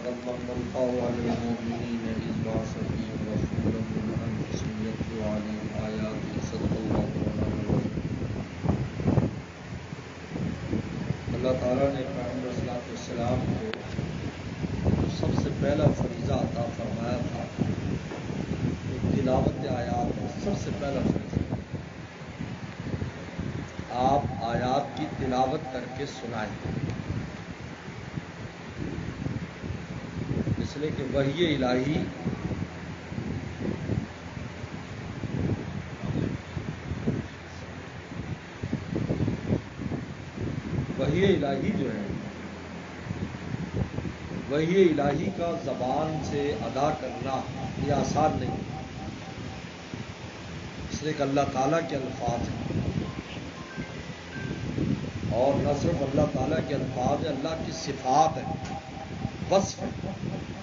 لقد من الله على المؤمنين إذ بعث فيهم رسولا من أنفسهم يتلو عليهم آياته صدق الله مولانا العظيم۔ اللہ تعالیٰ نے پیغمبر صلی اللہ علیہ وسلم کو سب سے پہلا فریضہ عطا فرمایا تھا تلاوت آیات، سب سے پہلا فریضہ آپ آیات کی تلاوت کر کے سنائیں، اس لیے کہ وحی الہی جو ہے وحی الہی کا زبان سے ادا کرنا یہ آسان نہیں، اس لیے کہ اللہ تعالیٰ کے الفاظ ہیں، اور نہ صرف اللہ تعالیٰ کے الفاظ ہیں، اللہ کی صفات ہے، وصف ہے،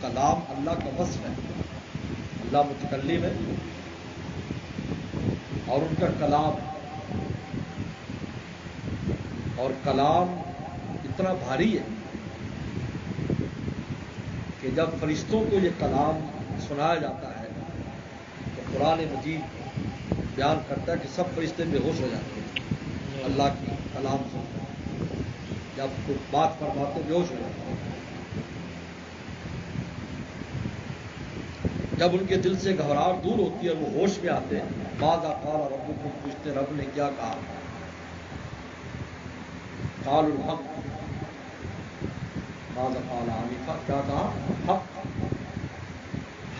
کلام اللہ کا وصف ہے، اللہ متکلم ہے اور ان کا کلام، اور کلام اتنا بھاری ہے کہ جب فرشتوں کو یہ کلام سنایا جاتا ہے تو قرآن مجید بیان کرتا ہے کہ سب فرشتے بے ہوش ہو جاتے ہیں اللہ کی کلام سن کر، جب کوئی بات فرماتے بے ہوش ہو جاتے ہیں، جب ان کے دل سے گھبراہٹ دور ہوتی ہے وہ ہوش میں آتے ہیں، ماذا قال ربکم، پوچھتے رب نے کیا کہا، قال الحق، ماذا قال آنفا، کیا کہا، حق،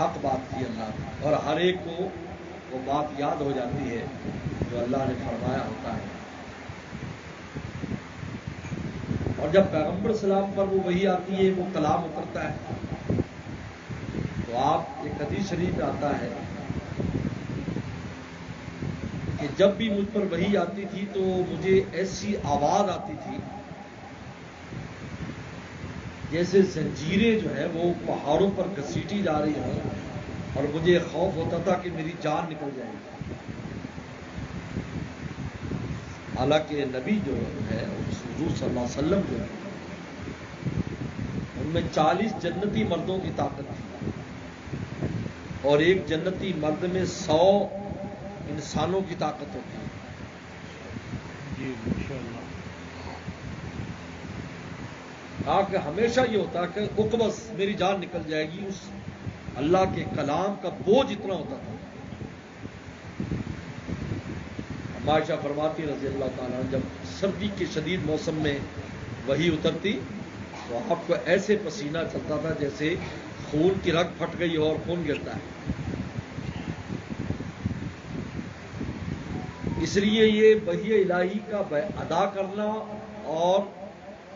حق بات کی اللہ نے، اور ہر ایک کو وہ بات یاد ہو جاتی ہے جو اللہ نے فرمایا ہوتا ہے۔ اور جب پیغمبر سلام پر وہ وحی آتی ہے، وہ کلام اترتا ہے، تو آپ ایک حدیث شریف میں آتا ہے کہ جب بھی مجھ پر وحی آتی تھی تو مجھے ایسی آواز آتی تھی جیسے زنجیریں جو ہیں وہ پہاڑوں پر گھسیٹی جا رہی ہوں، اور مجھے خوف ہوتا تھا کہ میری جان نکل جائے گی۔ حالانکہ نبی جو ہے حضور صلی اللہ علیہ وسلم جو ہے ان میں 40 جنتی مردوں کی طاقت تھی، اور ایک جنتی مرد میں 100 انسانوں کی طاقت ہوتی ہے۔ جی انشاءاللہ۔ کہ ہمیشہ یہ ہوتا کہ اقبس میری جان نکل جائے گی، اس اللہ کے کلام کا بوجھ اتنا ہوتا تھا۔ عائشہ فرماتی رضی اللہ تعالیٰ جب سردی کے شدید موسم میں وحی اترتی تو آپ کو ایسے پسینہ چلتا تھا جیسے خون کی رگ پھٹ گئی ہو اور خون گرتا ہے۔ اس لیے یہ وحی الہی کا ادا کرنا اور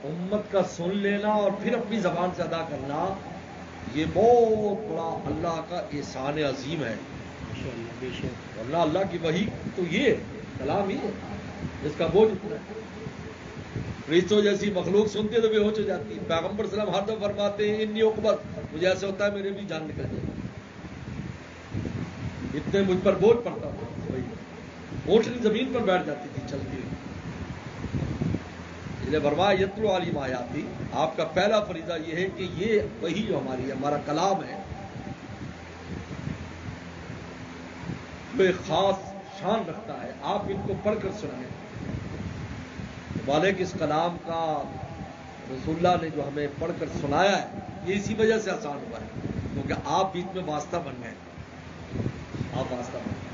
امت کا سن لینا اور پھر اپنی زبان سے ادا کرنا، یہ بہت بڑا اللہ کا احسان عظیم ہے۔ ورنہ اللہ کی وحی تو یہ کلام ہی ہے جس کا بوجھ اتنا ہے۔ فرشتوں جیسی مخلوق سنتے تو بے ہوش ہو جاتی ہے، پیغمبر صلی اللہ علیہ وسلم ہر دفعہ فرماتے ہیں انی عقبت، مجھے ایسا ہوتا ہے میرے بھی جان نکل جائے، اتنے مجھ پر بوجھ پڑتا تھا، اوٹھنی زمین پر بیٹھ جاتی تھی چلتی ہوئی۔ فرمایا یتلو علیہم آیاتی، آپ کا پہلا فریضہ یہ ہے کہ یہ وحی جو ہماری ہے، ہمارا کلام ہے، وہ ایک خاص شان رکھتا ہے، آپ ان کو پڑھ کر سنائیں۔ مالک اس کلام کا رسول اللہ نے جو ہمیں پڑھ کر سنایا ہے یہ اسی وجہ سے آسان ہوا ہے کیونکہ آپ بیچ میں واسطہ بن گئے، آپ واسطہ بن گئے،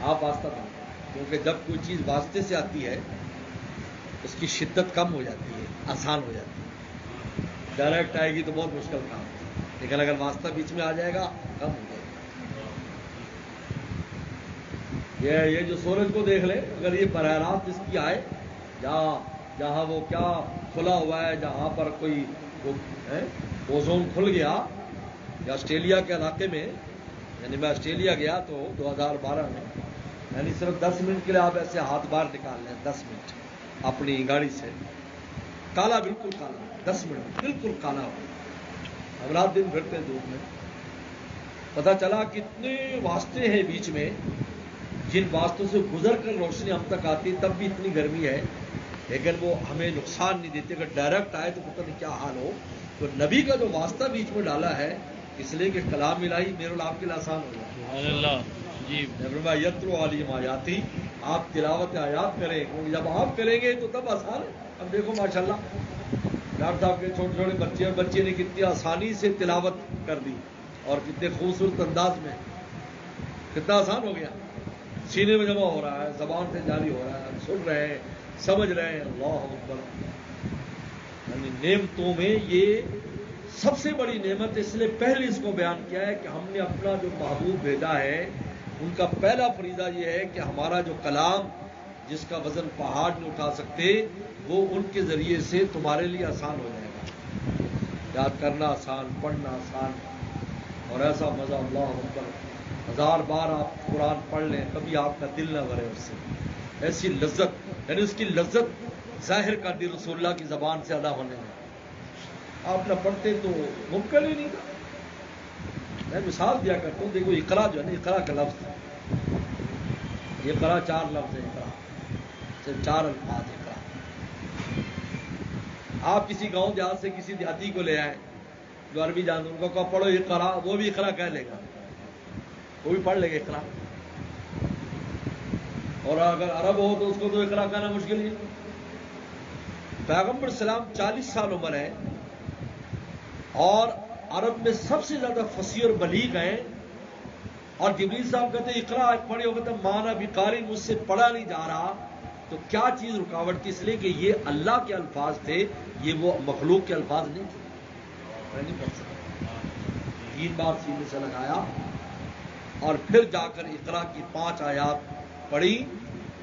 آپ واسطہ بن گئے، کیونکہ جب کوئی چیز واسطے سے آتی ہے اس کی شدت کم ہو جاتی ہے، آسان ہو جاتی ہے، ڈائریکٹ آئے گی تو بہت مشکل کام ہے، لیکن اگر واسطہ بیچ میں آ جائے گا کم ہو جائے گا۔ یہ جو سورج کو دیکھ لیں، اگر یہ براہ راست اس کی آئے جہاں وہ کیا کھلا ہوا ہے، جہاں پر کوئی اوزون کھل گیا، یا آسٹریلیا کے علاقے میں، یعنی میں آسٹریلیا گیا تو 2012 میں، یعنی صرف 10 منٹ کے لیے آپ ایسے ہاتھ باہر نکال لیں، 10 منٹ اپنی گاڑی سے، کالا بالکل کالا، 10 منٹ بالکل کالا ہو، ہم رات دن پھرتے دھوپ میں، پتہ چلا کتنے واسطے ہیں بیچ میں جن واسطوں سے گزر کر روشنی ہم تک آتی، تب بھی اتنی گرمی ہے لیکن وہ ہمیں نقصان نہیں دیتے. اگر ڈائریکٹ آئے تو پتہ نہیں کیا حال ہو. تو نبی کا جو واسطہ بیچ میں ڈالا ہے اس لیے کہ کلام الہی میرے اور آپ کے لیے آسان ہو جائے. سبحان اللہ. جی یتلو علیہم آیاتی, آپ تلاوت آیات کریں, کیونکہ جب آپ کریں گے تو تب آسان ہے. اب دیکھو ماشاءاللہ ڈاکٹر صاحب کے چھوٹے چھوٹے بچے اور بچے نے کتنی آسانی سے تلاوت کر دی اور کتنے خوبصورت انداز میں, کتنا آسان ہو گیا. سینے میں جمع ہو رہا ہے, زبان سے جاری ہو رہا ہے, سن رہے ہیں, سمجھ رہے ہیں. اللہ اکبر. یعنی نعمتوں میں یہ سب سے بڑی نعمت, اس لیے پہلے اس کو بیان کیا ہے کہ ہم نے اپنا جو محبوب بھیجا ہے ان کا پہلا فریضہ یہ ہے کہ ہمارا جو کلام جس کا وزن پہاڑ نہیں اٹھا سکتے وہ ان کے ذریعے سے تمہارے لیے آسان ہو جائے گا. یاد کرنا آسان, پڑھنا آسان, اور ایسا مزہ. اللہ اکبر. 1000 بار آپ قرآن پڑھ لیں کبھی آپ کا دل نہ بھرے اس سے. ایسی لذت, یعنی اس کی لذت ظاہر کر دی رسول اللہ کی زبان سے ادا ہونے میں. آپ نہ پڑھتے تو ممکن ہی نہیں تھا. میں مثال دیا کرتا ہوں, دیکھو اقرا جو ہے نا, اقرا کا لفظ ہے, اقرا 4 لفظ ہے, اقرا صرف 4 الفاظ. اقرا آپ کسی گاؤں دیہات سے کسی دیہاتی کو لے آئیں جو عربی جانتے ان کو کہو پڑھو اقرا, وہ بھی اقرا کہہ لے گا, وہ بھی پڑھ لے گا اقرا. اور اگر عرب ہو تو اس کو تو اقرا کہنا مشکل ہی. پیغمبر سلام 40 سال عمر ہے اور عرب میں سب سے زیادہ فصیح اور بلیغ ہیں, اور جبریل صاحب کہتے ہیں اقرا پڑھے ہو, کہتے مانا بھی قاری, مجھ سے پڑھا نہیں جا رہا. تو کیا چیز رکاوٹ تھی؟ اس لیے کہ یہ اللہ کے الفاظ تھے, یہ وہ مخلوق کے الفاظ نہیں تھے. میں نہیں پڑھ سکتا. 3 بار سینے سے لگایا اور پھر جا کر اقرا کی 5 آیات پڑھی,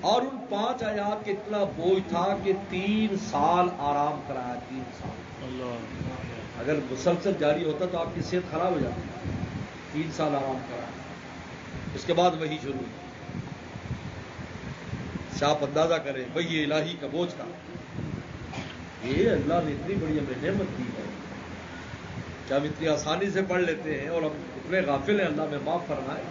اور ان 5 آیات کے اتنا بوجھ تھا کہ 3 سال آرام کرایا. 3 سال. اللہ. اگر مسلسل جاری ہوتا تو آپ کی صحت خراب ہو جاتی. 3 سال آرام کرایا. اس کے بعد وہی شروع ہوئی. آپ اندازہ کریں بھئی یہ الہی کا بوجھ تھا. یہ اللہ نے اتنی بڑی ہمیں نعمت دی ہے کہ ہم اتنی آسانی سے پڑھ لیتے ہیں اور ہم اتنے غافل ہیں. اللہ میں معاف فرمائے.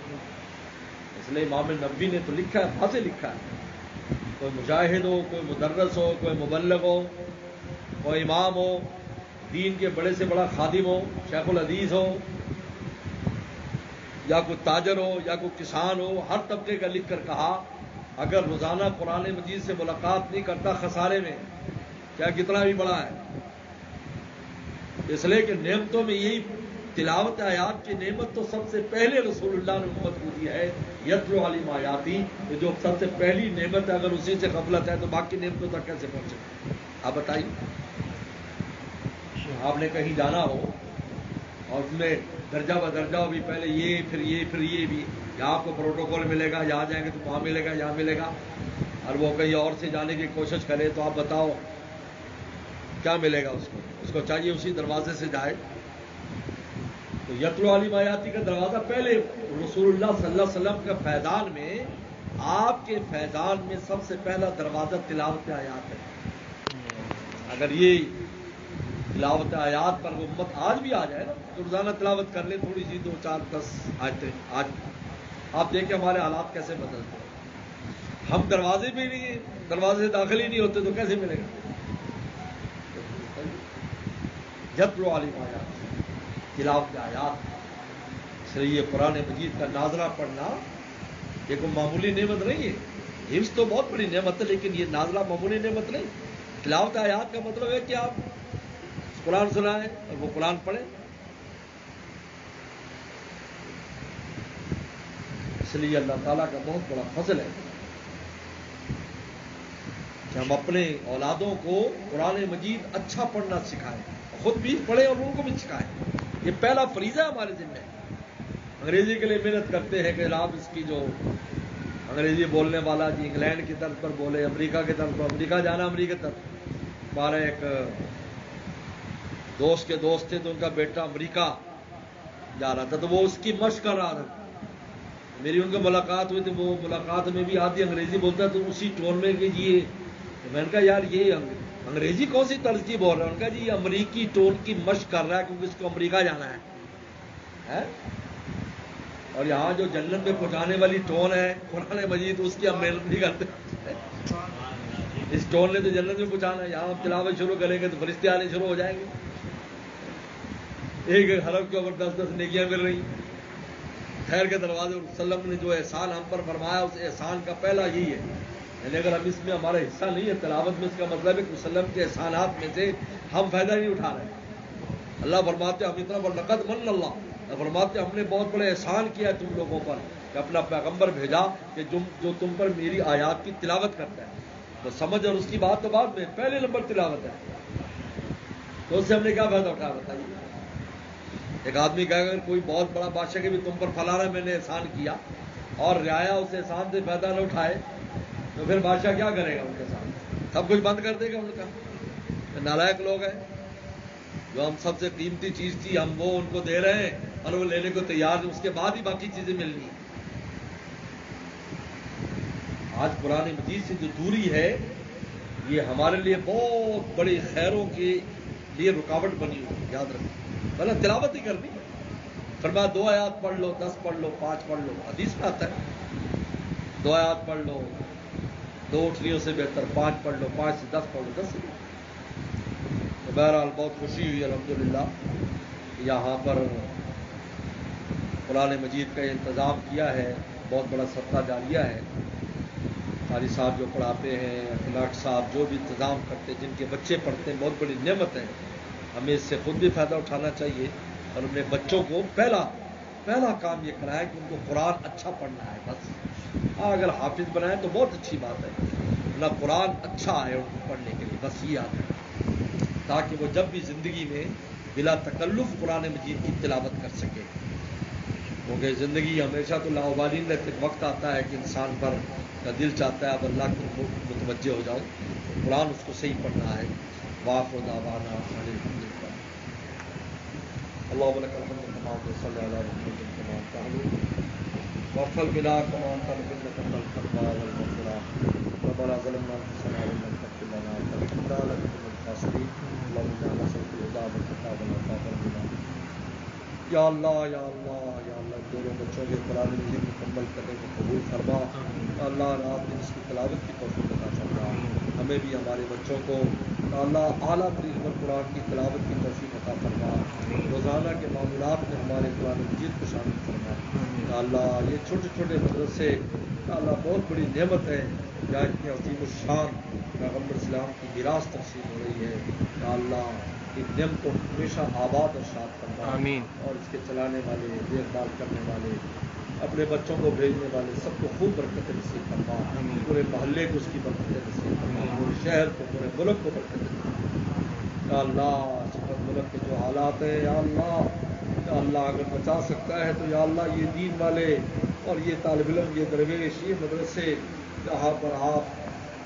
اس لیے امام نبوی نے تو لکھا ہے, واضح لکھا ہے, کوئی مجاہد ہو, کوئی مدرس ہو, کوئی مبلغ ہو, کوئی امام ہو, دین کے بڑے سے بڑا خادم ہو, شیخ الحدیث ہو, یا کوئی تاجر ہو, یا کوئی کسان ہو, ہر طبقے کا لکھ کر کہا اگر روزانہ قرآن مجید سے ملاقات نہیں کرتا خسارے میں, کیا کتنا بھی بڑا ہے. اس لیے کہ نعمتوں میں یہی تلاوت آیات کی نعمت تو سب سے پہلے رسول اللہ نے امت کو دی ہے. یتلو علیہم آیاتی, جو سب سے پہلی نعمت ہے, اگر اسی سے غفلت ہے تو باقی نعمتوں تک کیسے پہنچے؟ آپ بتائیے. آپ نے کہیں جانا ہو اور اس میں درجہ بدرجہ ہو, بھی پہلے یہ پھر یہ پھر یہ بھی, یہاں آپ کو پروٹوکول ملے گا, یہاں جائیں گے تو وہاں ملے گا, یہاں ملے گا, اور وہ کہیں اور سے جانے کی کوشش کرے تو آپ بتاؤ کیا ملے گا اس کو؟ اس کو چاہیے اسی دروازے سے جائے. تو یتلو علیہم آیاتی کا دروازہ پہلے رسول اللہ صلی اللہ علیہ وسلم کا فیضان میں, آپ کے فیضان میں سب سے پہلا دروازہ تلاوت آیات ہے. اگر یہ تلاوت آیات پر امت آج بھی آ جائے نا, تو روزانہ تلاوت کر لیں تھوڑی سی 2 4 10 آیتیں, آج آپ دیکھیں ہمارے حالات کیسے بدلتے ہیں. ہم دروازے بھی نہیں, دروازے سے داخل ہی نہیں ہوتے تو کیسے ملے گا؟ یتلو علیہم آیات, تلاوت آیات. اس لیے یہ قرآن مجید کا نازلہ پڑھنا یہ کوئی معمولی نعمت نہیں ہے. حفظ تو بہت بڑی نعمت ہے, لیکن یہ نازلہ معمولی نعمت نہیں. تلاوت آیات کا مطلب ہے کہ آپ قرآن سنائیں اور وہ قرآن پڑھیں. اس لیے اللہ تعالیٰ کا بہت بڑا فضل ہے کہ ہم اپنے اولادوں کو قرآن مجید اچھا پڑھنا سکھائیں, خود بھی پڑھیں اور ان کو بھی سکھائیں. یہ پہلا فریضہ ہے ہمارے ذمہ. انگریزی کے لیے محنت کرتے ہیں کہ آپ اس کی جو انگریزی بولنے والا جی انگلینڈ کی طرف پر بولے, امریکہ کی طرف پر, امریکہ جانا امریکہ طرف. ہمارا ایک دوست کے دوست تھے تو ان کا بیٹا امریکہ جا رہا تھا, تو وہ اس کی مشق کر رہا تھا. میری ان کو ملاقات ہوئی تھی, وہ ملاقات میں بھی آدھی انگریزی بولتا تو اسی ٹون میں کہ جی, میں نے کہا یار یہ انگریزی کون سی طرز کی بول رہا ہے؟ ان کا جی یہ امریکی ٹون کی مشق کر رہا ہے کیونکہ اس کو امریکہ جانا ہے. اور یہاں جو جنت میں پہنچانے والی ٹون ہے قرآن مجید, اس کی ہم محنت نہیں کرتے. اس ٹول نے تو جنت میں پہنچانا ہے. یہاں ہم تلاوت شروع کریں گے تو فرشتے آنے شروع ہو جائیں گے. ایک ایک حرف کے اوپر 10 نیکیاں مل رہی. خیر کے دروازے وسلم نے جو احسان ہم پر فرمایا اس احسان کا پہلا یہی ہے. یعنی اگر ہم اس میں ہمارا حصہ نہیں ہے تلاوت میں, اس کا مطلب ہے کہ وسلم کے احسانات میں سے ہم فائدہ نہیں اٹھا رہے. اللہ فرماتے ہم اتنا بڑا لقد من اللہ فرماتے ہم نے بہت بڑے احسان کیا ہے تم لوگوں پر کہ اپنا پیغمبر بھیجا کہ جو تم پر میری آیات کی تلاوت کرتا ہے. تو سمجھ اور اس کی بات تو بعد میں, پہلے نمبر تلاوت ہے. تو اس سے ہم نے کیا فائدہ اٹھایا بتائیے. ایک آدمی کہے اگر کوئی بہت بڑا بادشاہ کہ بھی تم پر فلانا میں نے احسان کیا اور رعایا اس احسان سے فائدہ نہ اٹھائے تو پھر بادشاہ کیا کرے گا ان کے ساتھ؟ سب کچھ بند کر دے گا ان کا. نالائق لوگ ہیں. جو ہم سب سے قیمتی چیز تھی ہم وہ ان کو دے رہے ہیں اور وہ لینے کو تیار ہیں, اس کے بعد ہی باقی چیزیں ملنی ہیں. آج قرآن مجید سے جو دوری ہے یہ ہمارے لیے بہت بڑی خیروں کے لیے رکاوٹ بنی ہوئی. یاد رکھیں پہلے تلاوت ہی کرنی. فرمایا 2 آیات پڑھ لو, 10 پڑھ لو, 5 پڑھ لو. حدیث میں آتا ہے 2 آیات پڑھ لو 2 اٹھنیوں سے بہتر 5 پڑھ لو, 5 سے 10 پڑھ لو, 10 سے بہتر. تو بہرحال بہت خوشی ہوئی الحمدللہ یہاں پر قرآن مجید کا انتظام کیا ہے. بہت بڑا صدقہ جاریہ ہے. قاری صاحب جو پڑھاتے ہیں, اخلاق صاحب جو بھی انتظام کرتے ہیں, جن کے بچے پڑھتے ہیں, بہت بڑی نعمت ہے. ہمیں اس سے خود بھی فائدہ اٹھانا چاہیے اور اپنے بچوں کو پہلا کام یہ کرایا کہ ان کو قرآن اچھا پڑھنا ہے. بس اگر حافظ بنائیں تو بہت اچھی بات ہے, نہ قرآن اچھا آئے ان کو پڑھنے کے لیے. بس یہ یاد ہے تاکہ وہ جب بھی زندگی میں بلا تکلف قرآن مجید کی تلاوت کر سکے. کیونکہ زندگی ہمیشہ تو لاابالین رہتے, وقت آتا ہے کہ انسان پر کا دل چاہتا ہے اب اللہ کی متوجہ ہو جاؤ. قرآن اس کو صحیح پڑھنا ہے. واخر دعوانا ان الحمدللہ. اللهم لك الحمد كما صلى على محمد كما تعلم واغفر بنا كما انت انك انت القواب والغفور. ربنا ظلمنا انفسنا وان لم تغفر لنا وترحمنا لنكن من الخاسرين. اللهم انا نسالك الهدى والتقى والعفاف والغنى. یا اللہ یا اللہ یا اللہ دونوں بچوں کے قرآن مجید مکمل کرنے کو قبول فرما. اللہ رات دن اس کی تلاوت کی توفیق عطا فرما. ہمیں بھی ہمارے بچوں کو اللہ اعلیٰ ترین قرآن کی تلاوت کی توفیق عطا فرما. روزانہ کے معمولات میں ہمارے قرآن مجید کو شامل فرما. اللہ یہ چھوٹے چھوٹے مدرسے اللہ بہت بڑی نعمت ہے جہاں اتنی عظیم الشان پیغمبر اسلام کی میراث تقسیم ہو رہی ہے. یا اللہ اس نعمت کو ہمیشہ آباد اور شاد کرنا. آمین. اور اس کے چلانے والے, دیکھ بھال کرنے والے, اپنے بچوں کو بھیجنے والے سب کو خوب برکت نصیب کرنا. پورے محلے کو اس کی برکت نصیب کرنا. پورے شہر کو, پورے ملک کو برکت نصیب کرنا. یا اللہ اس ملک کے جو حالات ہیں یا اللہ اگر بچا سکتا ہے تو یا اللہ یہ دین والے اور یہ طالب علم, یہ درویش, یہ مدرسے جہاں پر آپ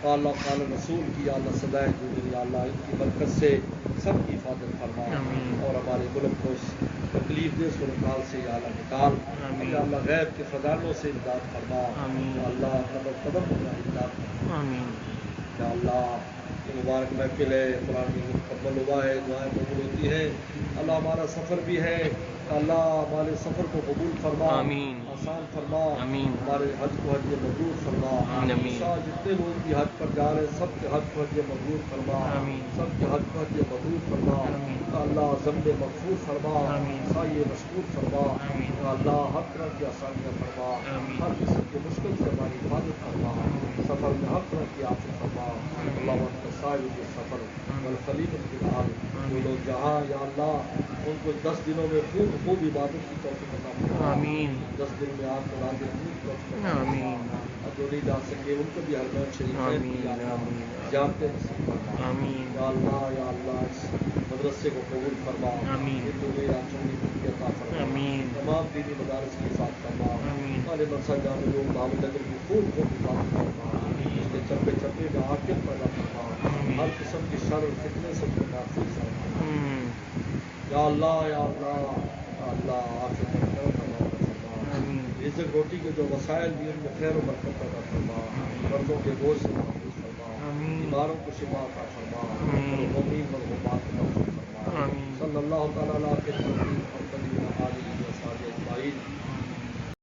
اللہ تعالی رسول کی یا اللہ سدائے جو یا اللہ ان کی برکت سے سب کی حفاظت فرما. اور ہمارے ملک کو اس تکلیف دہ صورتحال سے یا اللہ نکال. یا اللہ غیب کے خزانوں سے امداد فرما. یا اللہ قدم قدم ہونا امداد فرما. یا اللہ یہ مبارک محفل ہے, قرآن کی مکمل ہوا ہے, دعائیں قبول ہوتی ہیں. اللہ ہمارا سفر بھی ہے, اللہ ہمارے سفر کو قبول فرما, آسان فرما. ہمارے حج کو حج مبرور فرما. جتنے لوگ بھی حج پر جا رہے ہیں سب کے حج کو حج مبرور فرما. سب کے حج کو حج مبرور فرما. اللہ ذنب مغفور فرما, سایہ مشکور فرما. اللہ ہر طرح کی آسانیاں فرما. ہر قسم کی مشکل سے ہماری حفاظت فرما. سفر میں ہر طرح کی آفت فرما. اللہ صاحب کے سفر والخلیفۃ فی الارض. وہ لوگ جہاں یا اللہ ان کو 10 دنوں میں خوب عبادت کی توفیق عطا فرما. 10 دن میں آپ کو راضی رکھنے کی توفیق عطا فرما. اب جو نہیں جا سکے ان کو بھی حرمین شریف جانتے نصیب فرما. یا اللہ اس مدرسے کو قبول فرما. ہندو میرا چنگی عطا فرما. تمام دینی مدارس کی حفاظت فرما. ہمارے مدرسہ جامع لوگ دعوت نگر کی خوب حفاظت فرما. اس کے چپے چپے میں عاقل پیدا فرما. ہر قسم کی شر اور فتنے سے محفوظ فرما. یا اللہ آپ سے رزق روٹی کے جو وسائل بھی ان میں خیر و برکت پیدا فرما. مردوں کے بوجھ سے محفوظ فرما. بیماروں کو شفا عطا فرما. مومنین مرحومات کو محفوظ فرما. صلی اللہ تعالیٰ علیہ وسلم.